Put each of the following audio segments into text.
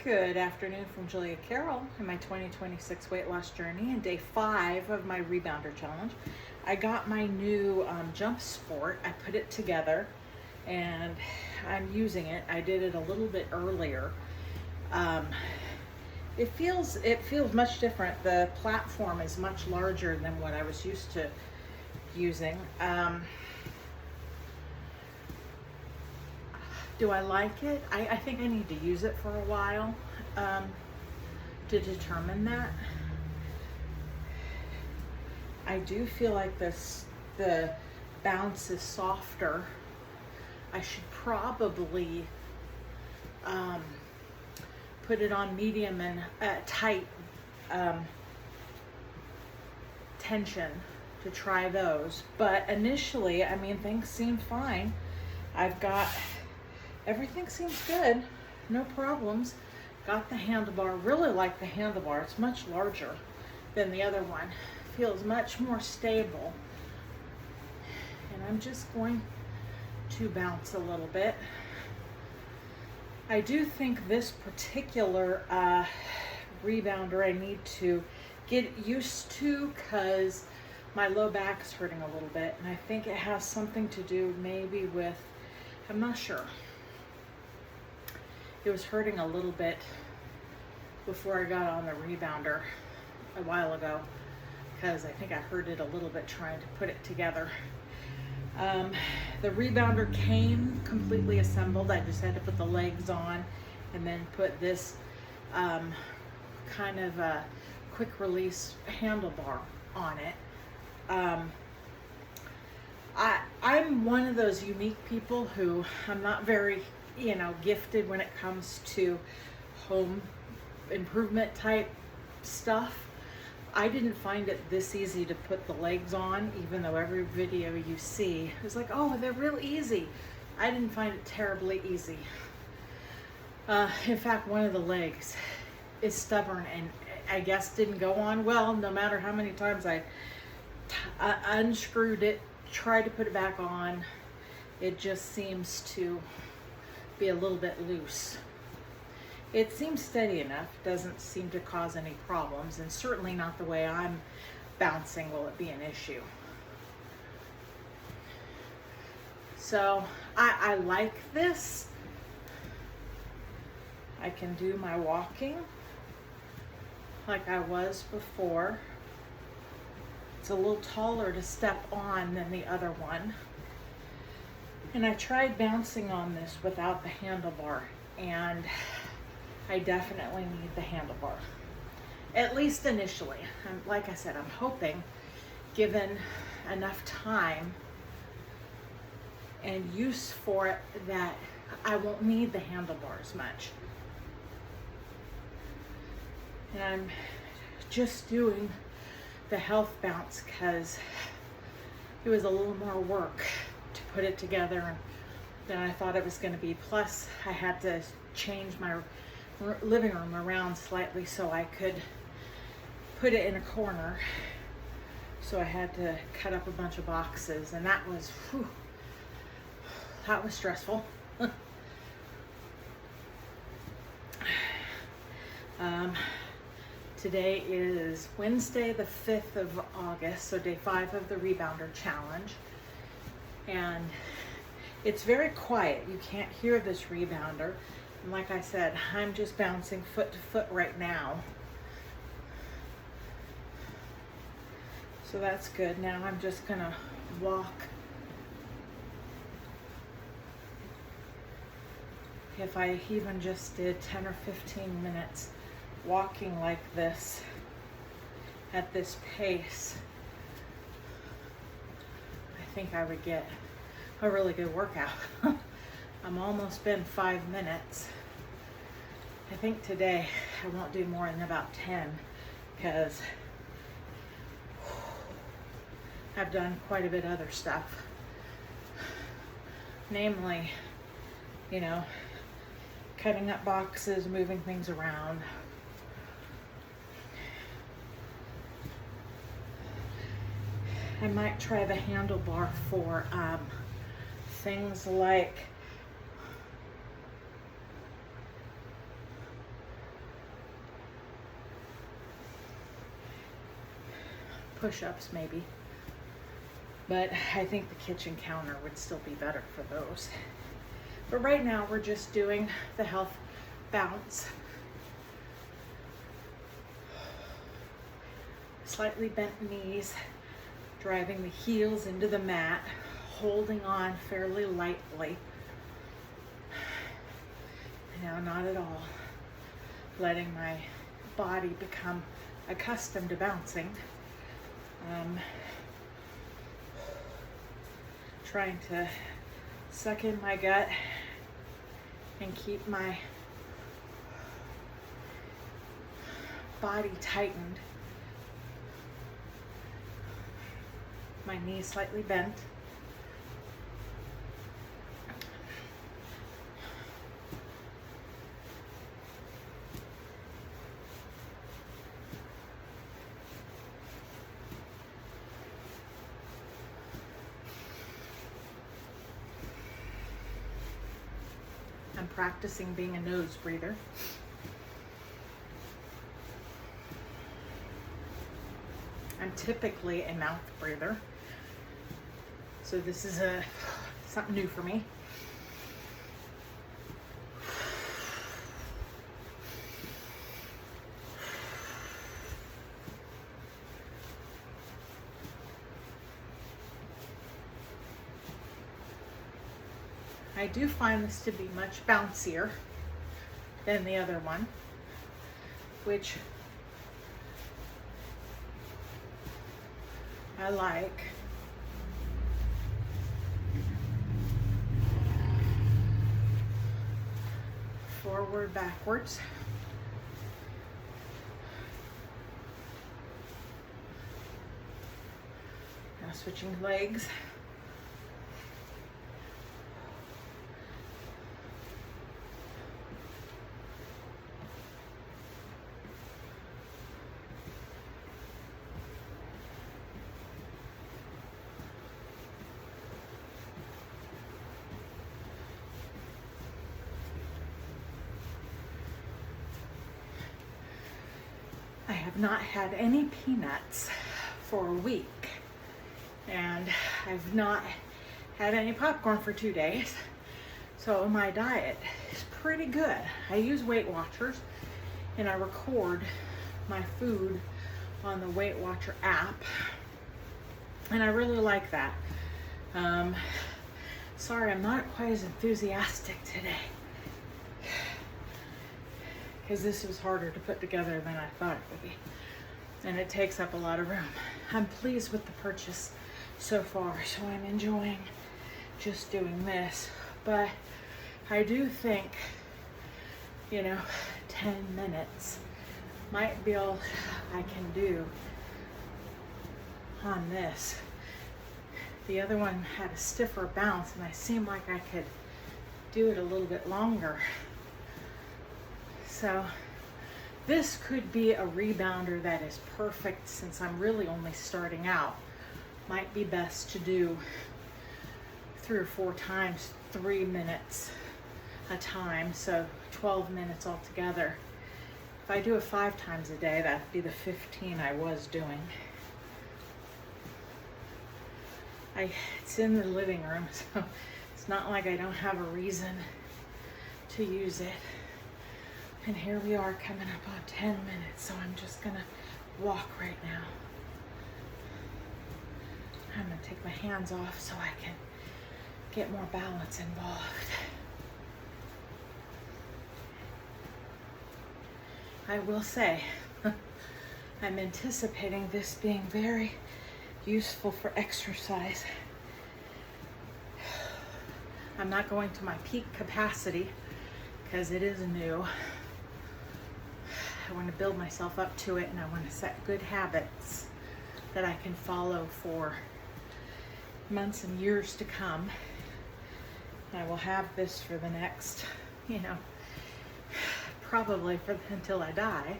Good afternoon from Julia Carroll in my 2026 weight loss journey and day 5 of my Rebounder challenge. I got my new Jump Sport. I put it together and I'm using it. I did it a little bit earlier. It feels much different. The platform is much larger than what I was used to using. Do I like it? I think I need to use it for a while to determine that. I do feel like the bounce is softer. I should probably put it on medium and tight tension to try those. But initially, I mean, things seem fine. Everything seems good, no problems. Got the handlebar, really like the handlebar. It's much larger than the other one. Feels much more stable. And I'm just going to bounce a little bit. I do think this particular rebounder I need to get used to because my low back is hurting a little bit. And I think it has something to do maybe with, I'm not sure. It was hurting a little bit before I got on the rebounder a while ago because I think I hurt it a little bit trying to put it together. The rebounder came completely assembled. I just had to put the legs on and then put this kind of a quick release handlebar on it. I'm one of those unique people who I'm not very gifted when it comes to home improvement type stuff. I didn't find it this easy to put the legs on, even though every video you see is like, oh, they're real easy. I didn't find it terribly easy. In fact, one of the legs is stubborn and I guess didn't go on well, no matter how many times I unscrewed it, tried to put it back on. It just seems to be a little bit loose. It seems steady enough, doesn't seem to cause any problems, and certainly not the way I'm bouncing will it be an issue. So I like this. I can do my walking like I was before. It's a little taller to step on than the other one. And I tried bouncing on this without the handlebar, and I definitely need the handlebar, at least initially. Like I said, I'm hoping, given enough time and use for it, that I won't need the handlebars much. And I'm just doing the health bounce because it was a little more work to put it together than I thought it was going to be. Plus, I had to change my living room around slightly so I could put it in a corner. So I had to cut up a bunch of boxes, and that was stressful. Today is Wednesday, the 5th of August, so day 5 of the Rebounder challenge. And it's very quiet. You can't hear this rebounder. And like I said, I'm just bouncing foot to foot right now. So that's good. Now I'm just gonna walk. If I even just did 10 or 15 minutes walking like this at this pace, I think I would get a really good workout. I'm almost been 5 minutes. I think today I won't do more than about 10 because I've done quite a bit of other stuff. Namely, cutting up boxes, moving things around. I might try the handlebar for things like push-ups maybe. But I think the kitchen counter would still be better for those. But right now we're just doing the health bounce. Slightly bent knees, driving the heels into the mat, holding on fairly lightly. Now, not at all. Letting my body become accustomed to bouncing. Trying to suck in my gut and keep my body tightened. My knees slightly bent. I'm practicing being a nose breather. I'm typically a mouth breather, so this is something new for me. I do find this to be much bouncier than the other one, which I like. Forward, backwards. Now switching legs. I have not had any peanuts for a week, and I've not had any popcorn for 2 days, so my diet is pretty good. I use Weight Watchers, and I record my food on the Weight Watcher app, and I really like that. Sorry, I'm not quite as enthusiastic today, because this was harder to put together than I thought it would be. And it takes up a lot of room. I'm pleased with the purchase so far, so I'm enjoying just doing this. But I do think, 10 minutes might be all I can do on this. The other one had a stiffer bounce, and I seemed like I could do it a little bit longer. So this could be a rebounder that is perfect, since I'm really only starting out. Might be best to do 3 or 4 times, 3 minutes a time, so 12 minutes altogether. If I do it 5 times a day, that'd be the 15 I was doing. It's in the living room, so it's not like I don't have a reason to use it. And here we are coming up on 10 minutes, so I'm just gonna walk right now. I'm gonna take my hands off so I can get more balance involved. I will say, I'm anticipating this being very useful for exercise. I'm not going to my peak capacity because it is new. I want to build myself up to it, and I want to set good habits that I can follow for months and years to come. I will have this for the next, probably until I die.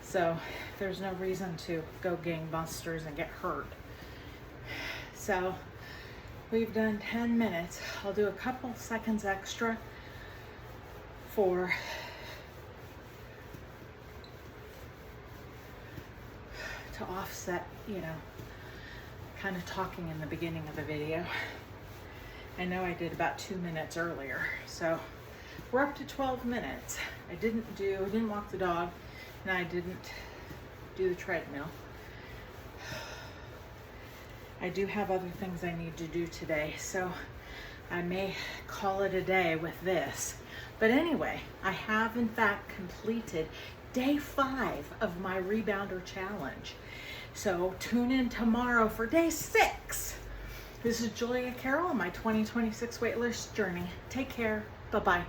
So there's no reason to go gangbusters and get hurt. So we've done 10 minutes. I'll do a couple seconds extra for to offset, kind of talking in the beginning of the video. I know I did about 2 minutes earlier, so we're up to 12 minutes. I didn't walk the dog, and I didn't do the treadmill. I do have other things I need to do today, so I may call it a day with this. But anyway, I have in fact completed day 5 of my Rebounder challenge. So tune in tomorrow for day 6. This is Julia Carroll on my 2026 weight loss journey. Take care. Bye-bye.